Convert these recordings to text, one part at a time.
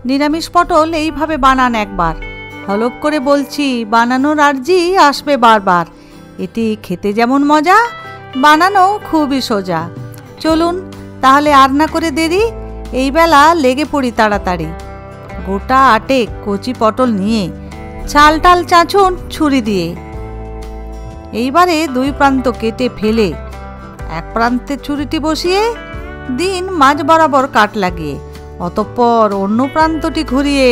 নিরামিষ পটল এইভাবে বানান একবার। হলপ করে বলছি, বানানোর আর্জি আসবে বারবার। এটি খেতে যেমন মজা, বানানো খুবই সোজা। চলুন তাহলে আর না করে দেরি, এই বেলা লেগে পড়ি তাড়াতাড়ি। গোটা 8 কচি পটল নিয়ে চাল টাল চাঁচুন ছুরি দিয়ে। এইবারে 2 প্রান্ত কেটে ফেলে এক প্রান্তে ছুরিটি বসিয়ে দিন মাঝ বরাবর কাট লাগিয়ে। অতঃপর অন্য প্রান্তটি ঘুরিয়ে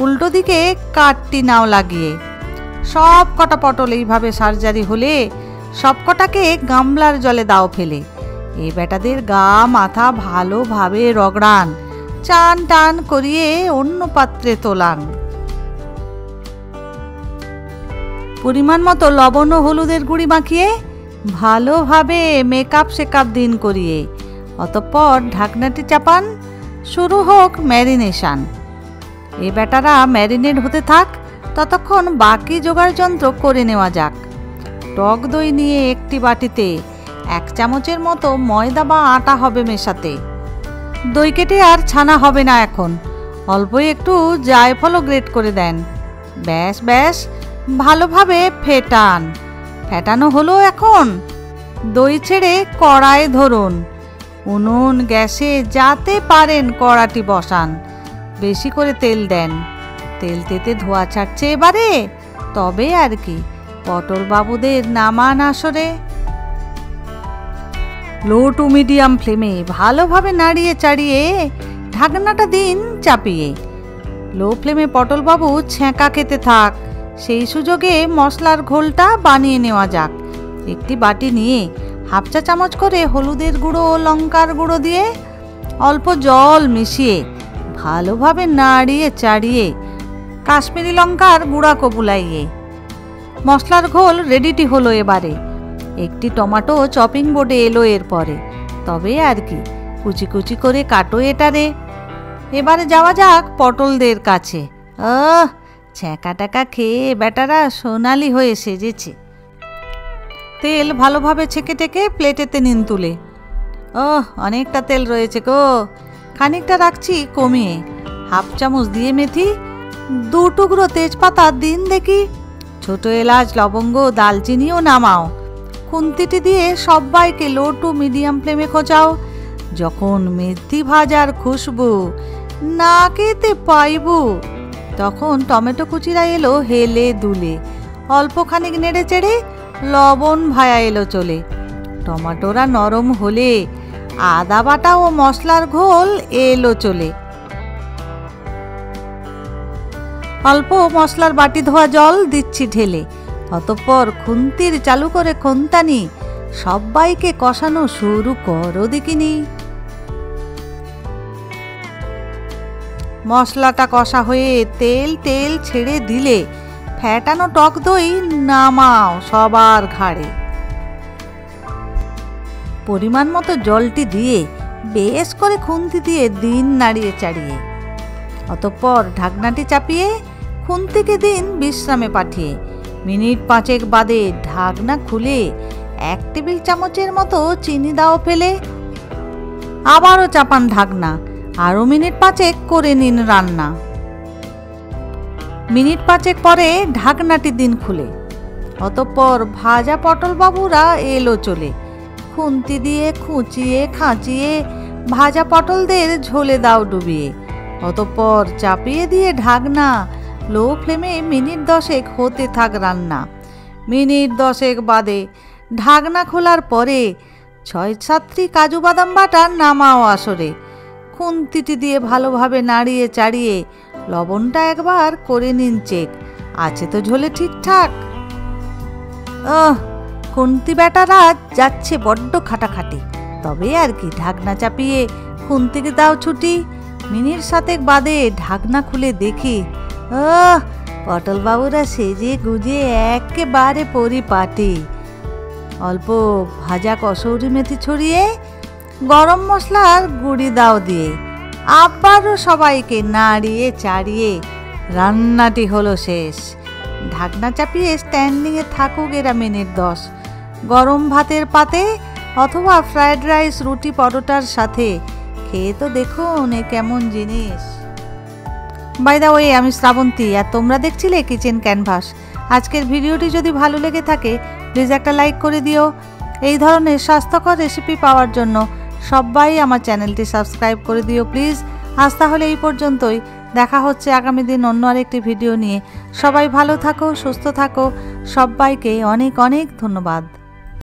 উল্টো দিকে কাটটি নাও লাগিয়ে। সব কটা পটল এইভাবে সার্জারি হলে সব কটাকে গামলার জলে দাও ফেলে। এ বেটাদের গা মাথা ভালোভাবে রগড়ান, চান টান করিয়ে অন্য পাত্রে তোলান। পরিমাণ মতো লবণ ও হলুদের গুঁড়ি মাখিয়ে ভালোভাবে মেকআপ শেকআপ দিন করিয়ে। অতঃপর ঢাকনাটি চাপান, শুরু হোক ম্যারিনেশন। এ বেটারা ম্যারিনেট হতে থাক, ততক্ষণ বাকি জোগাড় যন্ত্র করে নেওয়া যাক। টক দই নিয়ে একটি বাটিতে 1 চামচের মতো ময়দা বা আটা হবে মেশাতে। দই কেটে আর ছানা হবে না এখন, অল্পই একটু জায়ফলও গ্রেট করে দেন। ব্যাস ব্যাস, ভালোভাবে ফেটান। ফেটানো হলো এখন। দই ছেড়ে কড়াই ধরুন, উনুন গ্যাসে যাতে পারেন কড়াটি বসান। বেশি করে তেল দেন, তেল তেতে ধোয়া ছাড়ছে এবারে। তবে আর কি, পটল বাবুদের নামান আসরে। লো টু মিডিয়াম ফ্লেমে ভালোভাবে নাড়িয়ে চাড়িয়ে ঢাকনাটা দিন চাপিয়ে। লো ফ্লেমে পটল বাবু ছ্যাঁকা খেতে থাক, সেই সুযোগে মশলার ঘোলটা বানিয়ে নেওয়া যাক। একটি বাটি নিয়ে 1/2 চা চামচ করে হলুদের গুঁড়ো ও লঙ্কার গুঁড়ো দিয়ে অল্প জল মিশিয়ে ভালোভাবে নাড়িয়ে চাড়িয়ে কাশ্মীরি লঙ্কার গুঁড়া কপুলাইয়ে মশলার ঘোল রেডিটি হলো। এবারে একটি টমেটো চপিং বোর্ডে এলো এরপরে। তবে আর কি, কুচি কুচি করে কাটো এটারে। এবারে যাওয়া যাক পটলদের কাছে। ছ্যাঁকা টাকা খেয়ে বেটারা সোনালি হয়ে সেজেছে। তেল ভালোভাবে ছেঁকে টেকে প্লেটেতে নিন তুলে। অনেকটা তেল রয়েছে গো, খানিকটা রাখছি কমিয়ে। 1/2 চামচ দিয়ে মেথি, 2 টুকরো তেজপাতা দিন দেখি। ছোট এলাচ লবঙ্গ দালচিনিও নামাও। খুন্তিটি দিয়ে সবাইকে লো টু মিডিয়াম ফ্লেমে খোঁচাও। যখন মেথি ভাজার খুশবু নাকেতে পাইবু, তখন টমেটো কুচিরা এলো হেলে দুলে। অল্প খানিক নেড়ে চেড়ে লবণ ভায়া এলো চলে। টমেটোরা নরম হলে আদা বাটা ও মশলার ঘোল এলো চলে। অল্প মশলার বাটি ধোয়া জল দিচ্ছি ঢেলে। অতঃপর খুন্তির চালু করে খুন্তানি সবাইকে কষানো শুরু করো দেখিনি। মশলাটা কষা হয়ে তেল তেল ছেড়ে দিলে ফ্যাটানো টক দই নামাও সবার ঘাড়ে। পরিমাণ মতো জলটি দিয়ে বেশ করে খুন্তি দিয়ে দিন নাড়িয়ে চাড়িয়ে। অতঃপর ঢাকনাটি চাপিয়ে খুন্তিকে দিন বিশ্রামে পাঠিয়ে। মিনিট 5 বাদে ঢাকনা খুলে 1 টেবিল চামচের মতো চিনি দাও ফেলে। আবারও চাপান ঢাকনা, আরও মিনিট 5 করে নিন রান্না। মিনিট 5 পরে ঢাকনাটি দিন খুলে। অতঃপর ভাজা পটল বাবুরা এলো চলে। খুন্তি দিয়ে খুঁচিয়ে খাঁচিয়ে ভাজা পটলদের ঝোলে দাও ডুবিয়ে। অতঃপর চাপিয়ে দিয়ে ঢাকনা লো ফ্লেমে মিনিট 10 হতে থাক রান্না। মিনিট 10 বাদে ঢাকনা খোলার পরে 6-7টি কাজু বাদাম বাটা নামাও আসরে। খুন্তিটি দিয়ে ভালোভাবে নাড়িয়ে চাড়িয়ে লবণটা একবার করে নিন চেক, আছে তো ঝোলে ঠিকঠাক। খুন্তি বেটারা যাচ্ছে বড্ড খাটাখাটি। তবে আর কি, ঢাকনা চাপিয়ে খুন্তিকে দাও ছুটি। মিনিট 7 বাদে ঢাকনা খুলে দেখি পটল বাবুরা সেজে গুজে একেবারে পরিপাটি। অল্প ভাজা কসৌরি মেথি ছড়িয়ে গরম মশলার গুঁড়ি দাও দিয়ে আবারও সবাইকে নাড়িয়ে চাড়িয়ে রান্নাটি হলো শেষ। ঢাকনা চাপিয়ে স্ট্যান্ডিংয়ে থাকুক এরা মিনিট 10। গরম ভাতের পাতে অথবা ফ্রায়েড রাইস রুটি পরোটার সাথে খেয়ে তো দেখুন এ কেমন জিনিস। বাই দ্য ওয়ে, আমি শ্রাবন্তী আর তোমরা দেখছিলে কিচেন ক্যানভাস। আজকের ভিডিওটি যদি ভালো লেগে থাকে প্লিজ একটা লাইক করে দিও। এই ধরনের স্বাস্থ্যকর রেসিপি পাওয়ার জন্য সবাই আমার চ্যানেলটি সাবস্ক্রাইব করে দিও প্লিজ। আজ তাহলে এই পর্যন্তই, দেখা হচ্ছে আগামী দিন অন্য আরেকটি ভিডিও নিয়ে। সবাই ভালো থাকো, সুস্থ থাকো, সবাইকে অনেক অনেক ধন্যবাদ।